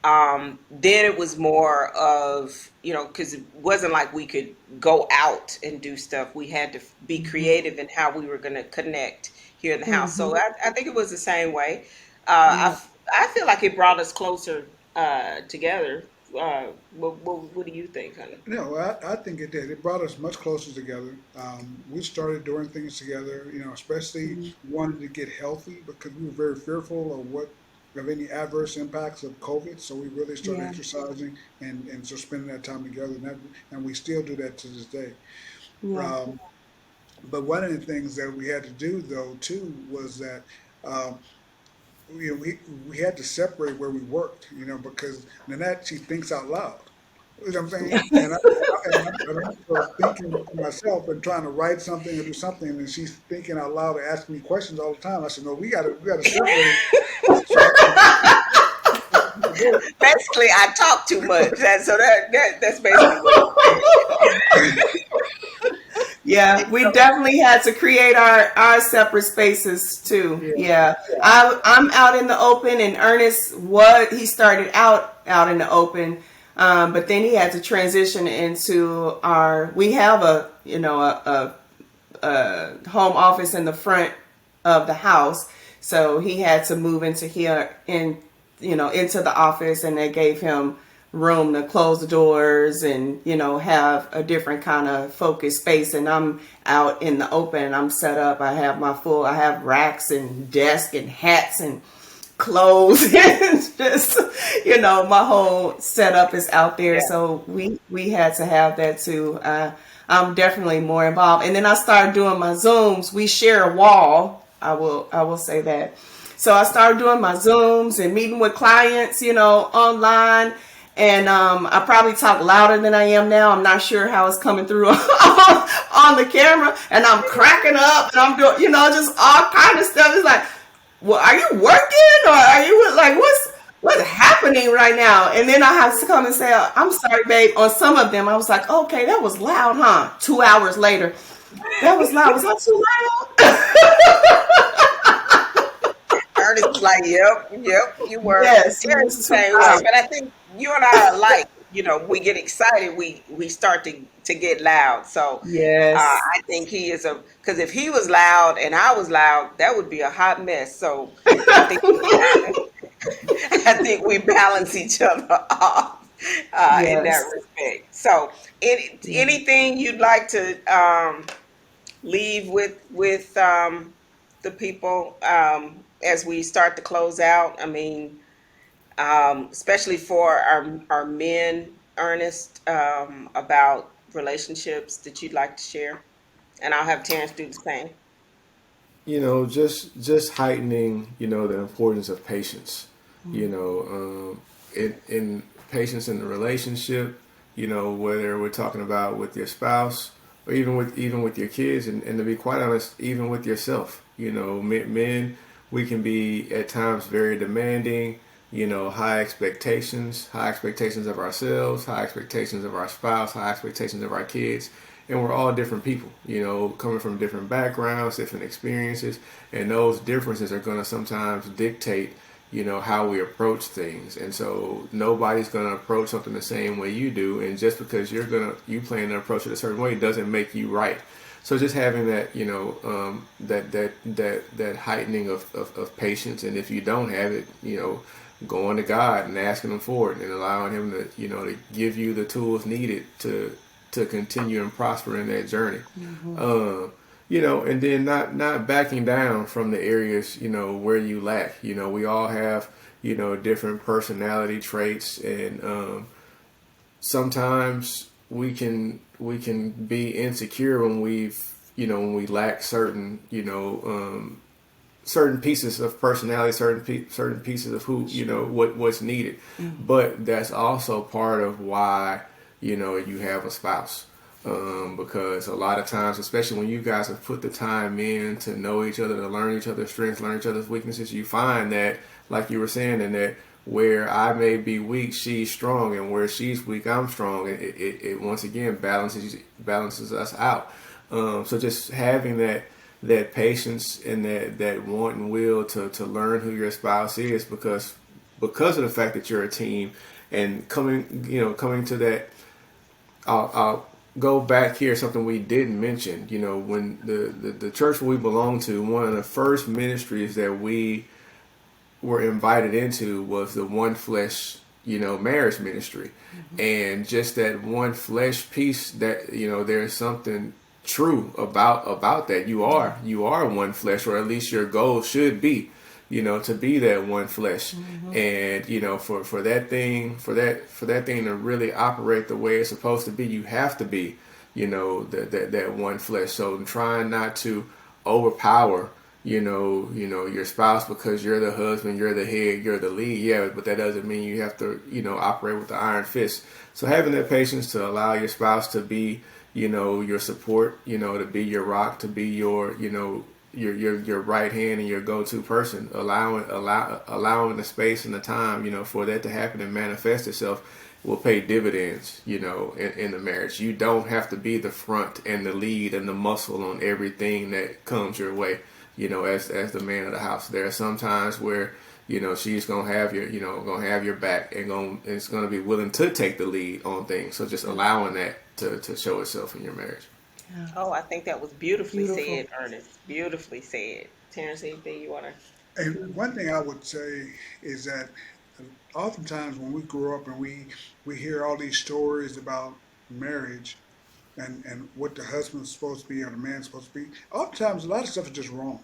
then it was more of, because it wasn't like we could go out and do stuff. We had to be Hmm. creative in how we were going to connect here in the house. So Hmm. I think it was the same way. Yeah. I feel like it brought us closer together. What do you think, honey? No, I think it did. It brought us much closer together. We started doing things together, especially Hmm. wanted to get healthy because we were very fearful of any adverse impacts of COVID. So we really started Yeah. exercising and so spending that time together, and we still do that to this day. Yeah. Um, but one of the things that we had to do though too was that um, we had to separate where we worked, because Nanette, she thinks out loud. You know what I'm saying? And I'm thinking to myself and trying to write something or do something, and she's thinking out loud and asking me questions all the time. I said, no, we gotta separate. So Basically, I talk too much. That's basically what he's saying. Yeah, we definitely had to create our separate spaces too. yeah, Yeah, I'm out in the open, and Ernest he started out in the open, but then he had to transition into we have a home office in the front of the house, so he had to move into here into the office, and they gave him room to close the doors and have a different kind of focused space. And I'm out in the open. I'm set up. I have racks and desk and hats and clothes and just my whole setup is out there. Yeah. So we had to have that too. I'm definitely more involved. And then I started doing my Zooms. We share a wall. I will say that. So I started doing my Zooms and meeting with clients, online. And I probably talk louder than I am now. I'm not sure how it's coming through on the camera. And I'm cracking up and I'm doing, just all kind of stuff. It's like, well, are you working or are you like, what's happening right now? And then I have to come and say, I'm sorry, babe. On some of them, I was like, okay, that was loud, huh? 2 hours later, that was loud. Was that too Ernest was like, yep, you loud? were. Yes, it Terrence's was the too same way. loud. But I think you and I are alike. We get excited, we start to get loud. So Yes. I think he is because if he was loud and I was loud, that would be a hot mess. So I think I think we balance each other off in that Yes. respect. So Yeah. anything you'd like to leave with the people as we start to close out? I mean, especially for our men, Ernest, about relationships that you'd like to share, and I'll have Terrence do the same. Just heightening, the importance of patience. In patience in the relationship, whether we're talking about with your spouse or even with your kids, and to be quite honest, even with yourself. Men, we can be at times very demanding. High expectations of ourselves, high expectations of our spouse, high expectations of our kids, and we're all different people, coming from different backgrounds, different experiences, and those differences are going to sometimes dictate, how we approach things. And so nobody's going to approach something the same way you do, and just because you plan to approach it a certain way doesn't make you right. So just having that, that heightening of patience, and if you don't have it, going to God and asking Him for it, and allowing Him to, to give you the tools needed to continue and prosper in that journey. And then not backing down from the areas, where you lack. We all have, different personality traits, and sometimes we can be insecure when when we lack certain pieces of personality, certain pieces of who, what's needed. But that's also part of why, you have a spouse, Because a lot of times, especially when you guys have put the time in to know each other, to learn each other's strengths, learn each other's weaknesses, you find that, like you were saying, and that where I may be weak, she's strong, and where she's weak, I'm strong. It once again balances us out. So just having that patience and that want and will to learn who your spouse is, because of the fact that you're a team, and coming to that. I'll go back here, something we didn't mention. When the church we belong to, one of the first ministries that we were invited into was the one flesh, marriage ministry. And just that one flesh piece, that there's something true about that. You are one flesh, or at least your goal should be, to be that one flesh. And for that thing to really operate the way it's supposed to be, you have to be, that one flesh. So trying not to overpower, your spouse, because you're the husband, you're the head, you're the lead. Yeah, but that doesn't mean you have to, operate with the iron fist. So having that patience to allow your spouse to be, your support, to be your rock, to be your right hand and your go-to person, allowing the space and the time, for that to happen and manifest itself, will pay dividends, in the marriage. You don't have to be the front and the lead and the muscle on everything that comes your way, as the man of the house. There are some times where, she's gonna have your back, and it's gonna be willing to take the lead on things. So just allowing that to show itself in your marriage. Yeah. Oh, I think that was beautifully Beautiful. said, Ernest. Beautifully said. Terrence, anything you want to? And one thing I would say is that oftentimes when we grow up and we hear all these stories about marriage and what the husband's supposed to be or the man's supposed to be, oftentimes a lot of stuff is just wrong.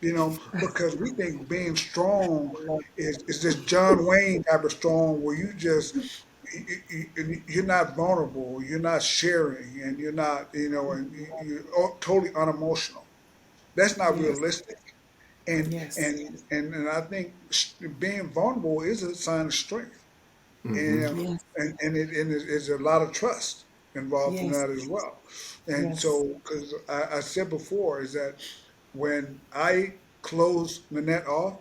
Because we think being strong is this John Wayne type of strong where you're not vulnerable, you're not sharing, and you're not, and you're totally unemotional. That's not Yes. realistic. And Yes. and I think being vulnerable is a sign of strength, Hmm. and Yes. there's a lot of trust involved in Yes. that as well. And Yes. so, because I said before, is that when I close Nanette off,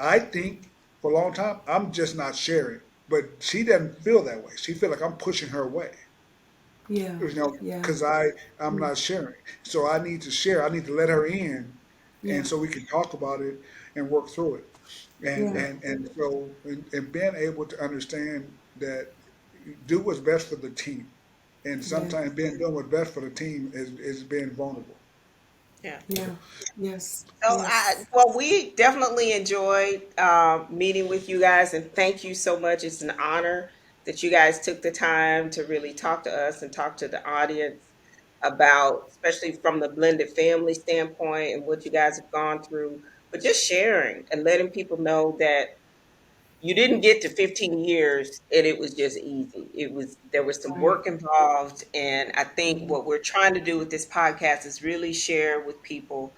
I think for a long time I'm just not sharing, but she doesn't feel that way. She feel like I'm pushing her away, Yeah. Yeah. because I'm not sharing. So I need to share. I need to let her in, Yeah. and so we can talk about it and work through it. And Yeah. and being able to understand that do what's best for the team, and Yeah. sometimes being doing what's best for the team is being vulnerable. Yeah. Yeah. Yes. So, Yes. well, we definitely enjoyed meeting with you guys, and thank you so much. It's an honor that you guys took the time to really talk to us and talk to the audience about, especially from the blended family standpoint and what you guys have gone through, but just sharing and letting people know that you didn't get to 15 years and it was just easy. There was some Right. work involved, and I think Yeah. what we're trying to do with this podcast is really share with people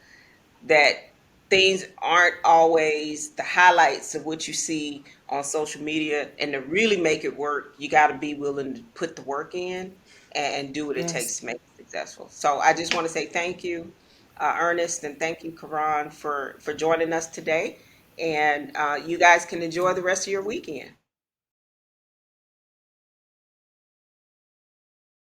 that things aren't always the highlights of what you see on social media, and to really make it work, you got to be willing to put the work in and do what it takes Yes. to make it successful. So I just want to say thank you, Ernest, and thank you, Karan, for joining us today. And you guys can enjoy the rest of your weekend.